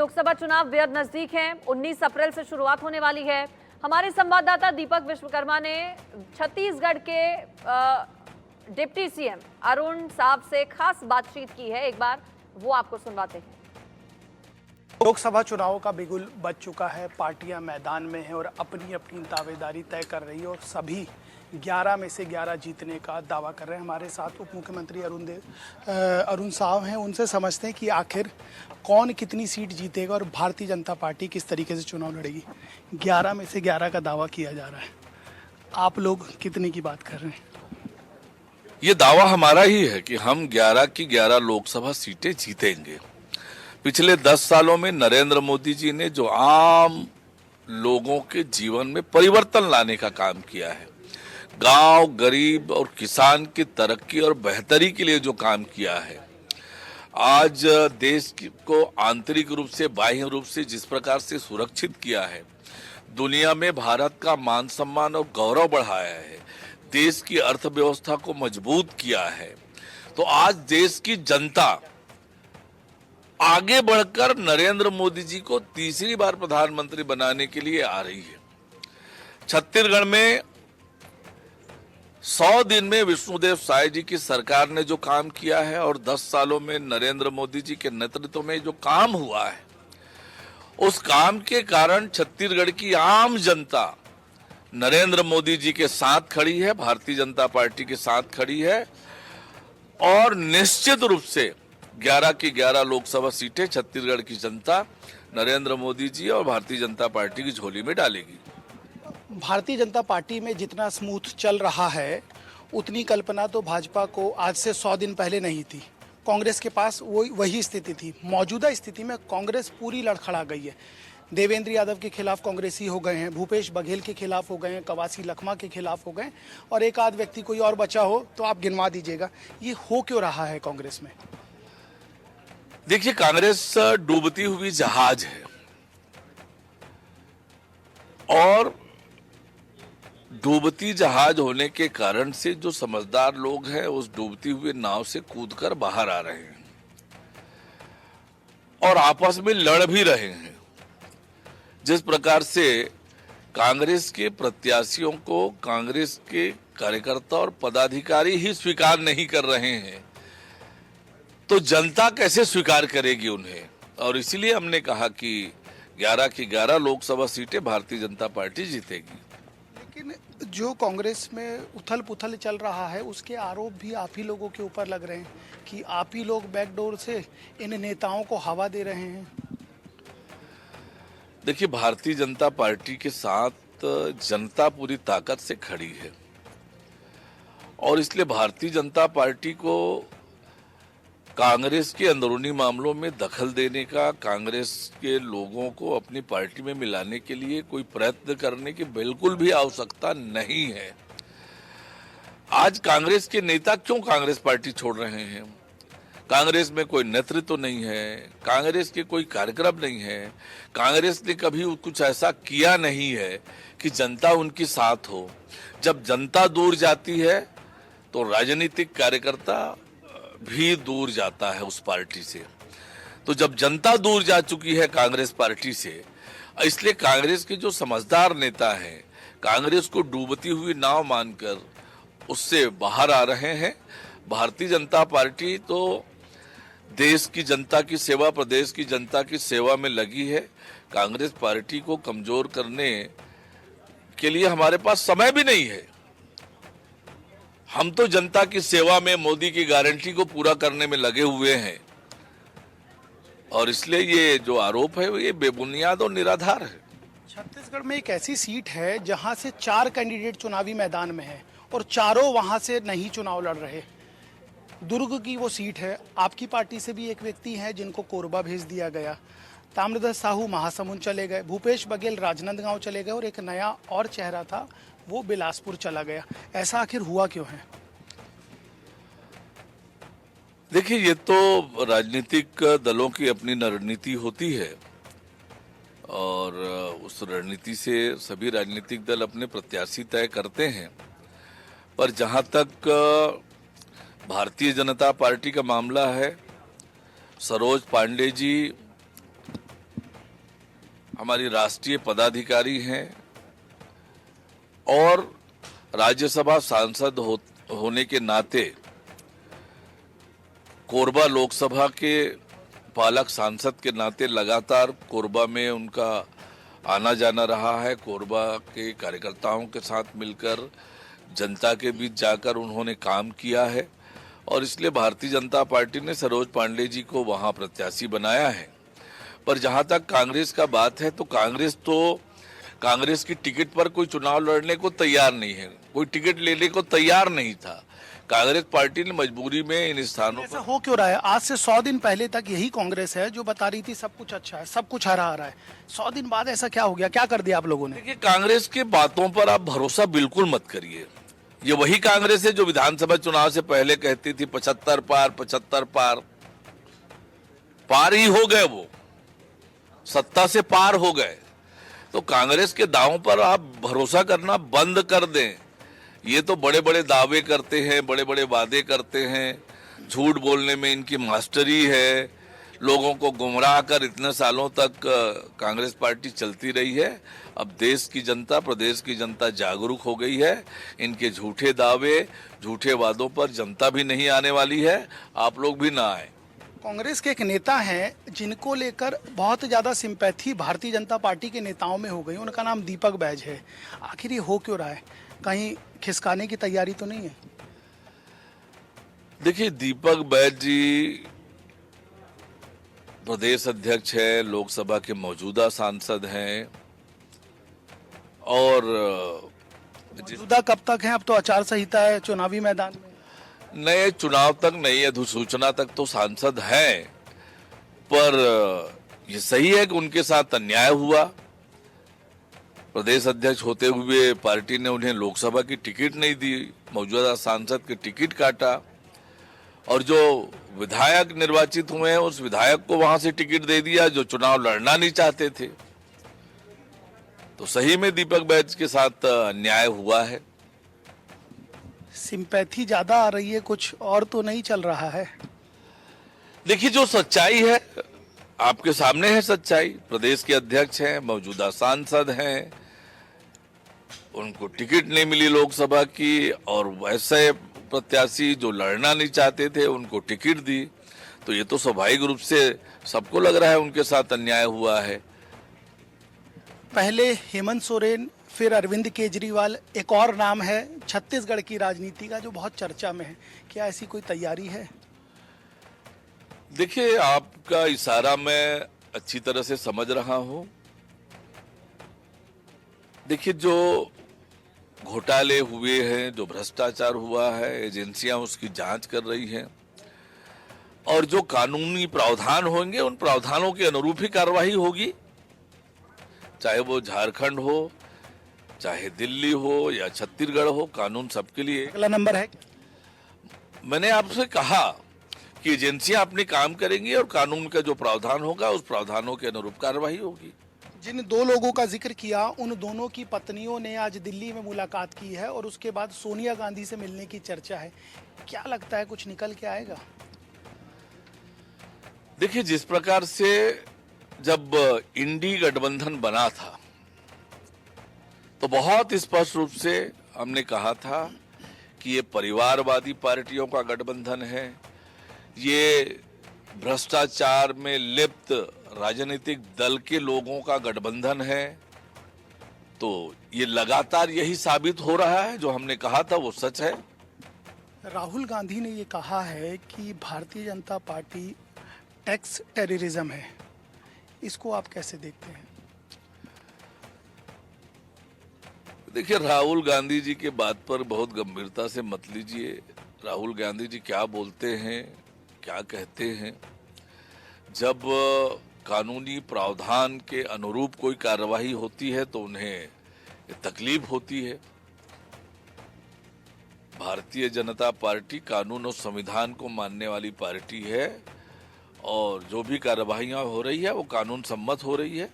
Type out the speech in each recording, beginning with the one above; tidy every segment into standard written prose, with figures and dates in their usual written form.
लोकसभा चुनाव बेहद नजदीक हैं। 19 अप्रैल से शुरुआत होने वाली है। हमारे संवाददाता दीपक विश्वकर्मा ने छत्तीसगढ़ के डिप्टी सीएम अरुण साव से खास बातचीत की है। एक बार वो आपको सुनवाते हैं। लोकसभा चुनाव का बिगुल बज चुका है, पार्टियां मैदान में हैं और अपनी अपनी दावेदारी तय कर रही है और सभी 11 में से 11 जीतने का दावा कर रहे हैं। हमारे साथ उप मुख्यमंत्री अरुण साव हैं, उनसे समझते हैं कि आखिर कौन कितनी सीट जीतेगा और भारतीय जनता पार्टी किस तरीके से चुनाव लड़ेगी। 11 में से 11 का दावा किया जा रहा है, आप लोग कितने की बात कर रहे हैं? ये दावा हमारा ही है कि हम 11 की 11 लोकसभा सीटें जीतेंगे। पिछले 10 सालों में नरेंद्र मोदी जी ने जो आम लोगों के जीवन में परिवर्तन लाने का काम किया है, गांव, गरीब और किसान की तरक्की और बेहतरी के लिए जो काम किया है, आज देश को आंतरिक रूप से बाह्य रूप से जिस प्रकार से सुरक्षित किया है, दुनिया में भारत का मान सम्मान और गौरव बढ़ाया है, देश की अर्थव्यवस्था को मजबूत किया है, तो आज देश की जनता आगे बढ़कर नरेंद्र मोदी जी को तीसरी बार प्रधानमंत्री बनाने के लिए आ रही है। छत्तीसगढ़ में 100 दिन में विष्णुदेव साय जी की सरकार ने जो काम किया है और 10 सालों में नरेंद्र मोदी जी के नेतृत्व में जो काम हुआ है, उस काम के कारण छत्तीसगढ़ की आम जनता नरेंद्र मोदी जी के साथ खड़ी है, भारतीय जनता पार्टी के साथ खड़ी है और निश्चित रूप से 11 की 11 लोकसभा सीटें छत्तीसगढ़ की जनता नरेंद्र मोदी जी और भारतीय जनता पार्टी की झोली में डालेगी। भारतीय जनता पार्टी में जितना स्मूथ चल रहा है, उतनी कल्पना तो भाजपा को आज से 100 दिन पहले नहीं थी। कांग्रेस के पास वही स्थिति थी। मौजूदा स्थिति में कांग्रेस पूरी लड़खड़ा गई है। देवेंद्र यादव के खिलाफ कांग्रेसी हो गए हैं, भूपेश बघेल के खिलाफ हो गए हैं, कवासी लखमा के खिलाफ हो गए और एक आध व्यक्ति कोई और बचा हो तो आप गिनवा दीजिएगा। ये हो क्यों रहा है कांग्रेस में? देखिए, कांग्रेस डूबती हुई जहाज है और डूबती जहाज होने के कारण से जो समझदार लोग हैं उस डूबती हुई नाव से कूदकर बाहर आ रहे हैं और आपस में लड़ भी रहे हैं। जिस प्रकार से कांग्रेस के प्रत्याशियों को कांग्रेस के कार्यकर्ता और पदाधिकारी ही स्वीकार नहीं कर रहे हैं, तो जनता कैसे स्वीकार करेगी उन्हें? और इसीलिए हमने कहा कि 11 की 11 लोकसभा सीटें भारतीय जनता पार्टी जीतेगी। लेकिन जो कांग्रेस में उथल पुथल चल रहा है, उसके आरोप भी आप ही लोगों के ऊपर लग रहे हैं कि आप ही लोग बैकडोर से इन नेताओं को हवा दे रहे हैं। देखिए, भारतीय जनता पार्टी के साथ जनता पूरी ताकत से खड़ी है और इसलिए भारतीय जनता पार्टी को कांग्रेस के अंदरूनी मामलों में दखल देने का, कांग्रेस के लोगों को अपनी पार्टी में मिलाने के लिए कोई प्रयत्न करने की बिल्कुल भी आवश्यकता नहीं है। आज कांग्रेस के नेता क्यों कांग्रेस पार्टी छोड़ रहे हैं? कांग्रेस में कोई नेतृत्व नहीं है, कांग्रेस के कोई कार्यक्रम नहीं है, कांग्रेस ने कभी कुछ ऐसा किया नहीं है कि जनता उनके साथ हो। जब जनता दूर जाती है तो राजनीतिक कार्यकर्ता भी दूर जाता है उस पार्टी से। तो जब जनता दूर जा चुकी है कांग्रेस पार्टी से, इसलिए कांग्रेस के जो समझदार नेता हैं कांग्रेस को डूबती हुई नाव मानकर उससे बाहर आ रहे हैं। भारतीय जनता पार्टी तो देश की जनता की सेवा, प्रदेश की जनता की सेवा में लगी है। कांग्रेस पार्टी को कमजोर करने के लिए हमारे पास समय भी नहीं है। हम तो जनता की सेवा में मोदी की गारंटी को पूरा करने में लगे हुए हैं और इसलिए ये जो आरोप है ये बेबुनियाद और निराधार है। छत्तीसगढ़ में एक ऐसी सीट है जहां से 4 कैंडिडेट चुनावी मैदान में हैं और चारों वहां से नहीं चुनाव लड़ रहे। दुर्ग की वो सीट है। आपकी पार्टी से भी एक व्यक्ति है जिनको कोरबा भेज दिया गया। ताम्रध्वज साहू महासमुंद चले गए, भूपेश बघेल राजनांदगांव चले गए और एक नया और चेहरा था वो बिलासपुर चला गया। ऐसा आखिर हुआ क्यों है? देखिए, ये तो राजनीतिक दलों की अपनी रणनीति होती है और उस रणनीति से सभी राजनीतिक दल अपने प्रत्याशी तय करते हैं। पर जहां तक भारतीय जनता पार्टी का मामला है, सरोज पांडे जी हमारी राष्ट्रीय पदाधिकारी हैं और राज्यसभा सांसद होने के नाते कोरबा लोकसभा के पालक सांसद के नाते लगातार कोरबा में उनका आना जाना रहा है। कोरबा के कार्यकर्ताओं के साथ मिलकर जनता के बीच जाकर उन्होंने काम किया है और इसलिए भारतीय जनता पार्टी ने सरोज पांडे जी को वहां प्रत्याशी बनाया है। पर जहां तक कांग्रेस का बात है तो कांग्रेस की टिकट पर कोई चुनाव लड़ने को तैयार नहीं है, कोई टिकट लेने को तैयार नहीं था। कांग्रेस पार्टी ने मजबूरी में इन स्थानों ऐसा हो क्यों रहा है? आज से 100 दिन पहले तक यही कांग्रेस है जो बता रही थी सब कुछ अच्छा है, सब कुछ हरा हरा है। 100 दिन बाद ऐसा क्या हो गया? क्या कर दिया आप लोगों ने? देखिए, कांग्रेस के बातों पर आप भरोसा बिल्कुल मत करिए। ये वही कांग्रेस है जो विधानसभा चुनाव से पहले कहती थी 75 पार 75 पार। पार ही हो गए, वो सत्ता से पार हो गए। तो कांग्रेस के दावों पर आप भरोसा करना बंद कर दें। ये तो बड़े बड़े दावे करते हैं, बड़े बड़े वादे करते हैं, झूठ बोलने में इनकी मास्टरी है। लोगों को गुमराह कर इतने सालों तक कांग्रेस पार्टी चलती रही है। अब देश की जनता, प्रदेश की जनता जागरूक हो गई है। इनके झूठे दावे, झूठे वादों पर जनता भी नहीं आने वाली है, आप लोग भी ना आए। कांग्रेस के एक नेता हैं जिनको लेकर बहुत ज्यादा सिंपैथी भारतीय जनता पार्टी के नेताओं में हो गई, उनका नाम दीपक बैज है। आखिर ये हो क्यों रहा है? कहीं खिसकाने की तैयारी तो नहीं है? देखिए, दीपक बैज जी प्रदेश अध्यक्ष है, लोकसभा के मौजूदा सांसद हैं और मौजूदा कब तक हैं? अब तो आचार संहिता है चुनावी मैदान में। नए चुनाव तक, नई अधिसूचना तक तो सांसद हैं, पर ये सही है कि उनके साथ अन्याय हुआ। प्रदेश अध्यक्ष होते हुए पार्टी ने उन्हें लोकसभा की टिकट नहीं दी, मौजूदा सांसद की टिकट काटा और जो विधायक निर्वाचित हुए हैं उस विधायक को वहां से टिकट दे दिया जो चुनाव लड़ना नहीं चाहते थे। तो सही में दीपक बैज के साथ अन्याय हुआ है। सिंपैथी ज्यादा आ रही है, कुछ और तो नहीं चल रहा है? देखिए, जो सच्चाई है आपके सामने है। सच्चाई, प्रदेश के अध्यक्ष हैं, मौजूदा सांसद हैं, उनको टिकट नहीं मिली लोकसभा की और वैसे प्रत्याशी जो लड़ना नहीं चाहते थे उनको टिकट दी। तो ये तो स्वाभाविक रूप से सबको लग रहा है उनके साथ अन्याय हुआ है। पहले हेमंत सोरेन, फिर अरविंद केजरीवाल, एक और नाम है छत्तीसगढ़ की राजनीति का जो बहुत चर्चा में है। क्या ऐसी कोई तैयारी है? देखिए, आपका इशारा मैं अच्छी तरह से समझ रहा हूं। देखिए, जो घोटाले हुए हैं, जो भ्रष्टाचार हुआ है, एजेंसियां उसकी जांच कर रही हैं और जो कानूनी प्रावधान होंगे उन प्रावधानों के अनुरूप ही कार्रवाई होगी, चाहे वो झारखंड हो, चाहे दिल्ली हो या छत्तीसगढ़ हो। कानून सबके लिए। अगला नंबर है। मैंने आपसे कहा कि एजेंसियां अपने काम करेंगी और कानून का जो प्रावधान होगा उस प्रावधानों के अनुरूप कार्रवाई होगी। जिन दो लोगों का जिक्र किया, उन दोनों की पत्नियों ने आज दिल्ली में मुलाकात की है और उसके बाद सोनिया गांधी से मिलने की चर्चा है। क्या लगता है कुछ निकल के आएगा? देखिए, जिस प्रकार से जब इंडी गठबंधन बना था तो बहुत स्पष्ट रूप से हमने कहा था कि ये परिवारवादी पार्टियों का गठबंधन है, ये भ्रष्टाचार में लिप्त राजनीतिक दल के लोगों का गठबंधन है। तो ये लगातार यही साबित हो रहा है, जो हमने कहा था वो सच है। राहुल गांधी ने ये कहा है कि Bharatiya Janata party tax terrorism है, इसको आप कैसे देखते हैं? देखिए, राहुल गांधी जी के बात पर बहुत गंभीरता से मत लीजिए। राहुल गांधी जी क्या बोलते हैं, क्या कहते हैं, जब कानूनी प्रावधान के अनुरूप कोई कार्रवाई होती है तो उन्हें तकलीफ होती है। भारतीय जनता पार्टी कानून और संविधान को मानने वाली पार्टी है और जो भी कार्रवाइयां हो रही है वो कानून सम्मत हो रही है।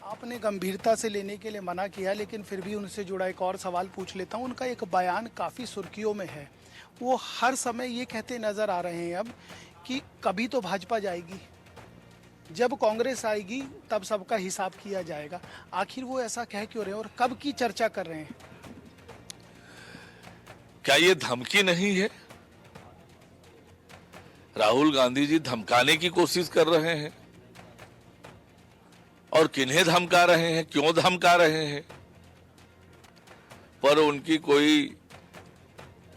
आपने गंभीरता से लेने के लिए मना किया, लेकिन फिर भी उनसे जुड़ा एक और सवाल पूछ लेता हूं। उनका एक बयान काफ़ी सुर्खियों में है। वो हर समय ये कहते नज़र आ रहे हैं अब कि कभी तो भाजपा जाएगी। जब कांग्रेस आएगी तब सबका हिसाब किया जाएगा। आखिर वो ऐसा कह क्यों रहे हैं और कब की चर्चा कर रहे हैं? क्या ये धमकी नहीं है? राहुल गांधी जी धमकाने की कोशिश कर रहे हैं। और किन्हें धमका रहे हैं, क्यों धमका रहे हैं? पर उनकी कोई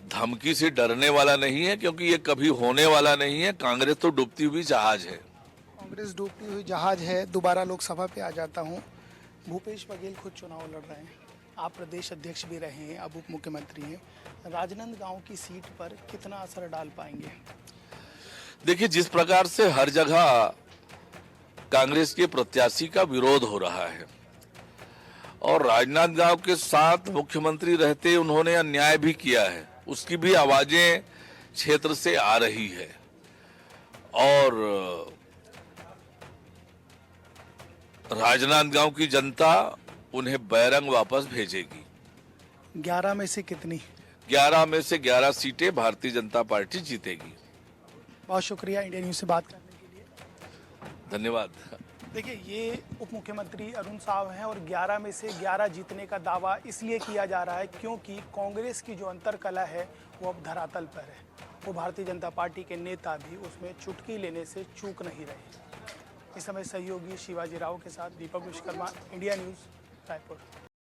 धमकी से डरने वाला नहीं है, क्योंकि ये कभी होने वाला नहीं है। कांग्रेस तो डूबती हुई जहाज है। कांग्रेस डूबती हुई जहाज है। दोबारा लोकसभा पे आ जाता हूँ। भूपेश बघेल खुद चुनाव लड़ रहे हैं, आप प्रदेश अध्यक्ष भी रहे हैं, अब उप मुख्यमंत्री हैं। राजनांदगांव की सीट पर कितना असर डाल पाएंगे? देखिए, जिस प्रकार से हर जगह कांग्रेस के प्रत्याशी का विरोध हो रहा है और राजनांदगांव के साथ मुख्यमंत्री रहते उन्होंने अन्याय भी किया है, उसकी भी आवाजें क्षेत्र से आ रही है। और राजनांदगांव की जनता उन्हें बैरंग वापस भेजेगी। 11 में से कितनी? 11 में से 11 सीटें भारतीय जनता पार्टी जीतेगी। बहुत शुक्रिया इंडिया न्यूज से बात करने के लिए। धन्यवाद। देखिए, ये उप मुख्यमंत्री अरुण साव हैं और 11 में से 11 जीतने का दावा इसलिए किया जा रहा है क्योंकि कांग्रेस की जो अंतरकलह है वो अब धरातल पर है। वो भारतीय जनता पार्टी के नेता भी उसमें चुटकी लेने से चूक नहीं रहे। इस समय सहयोगी शिवाजी राव के साथ दीपक विश्वकर्मा, इंडिया न्यूज़, रायपुर।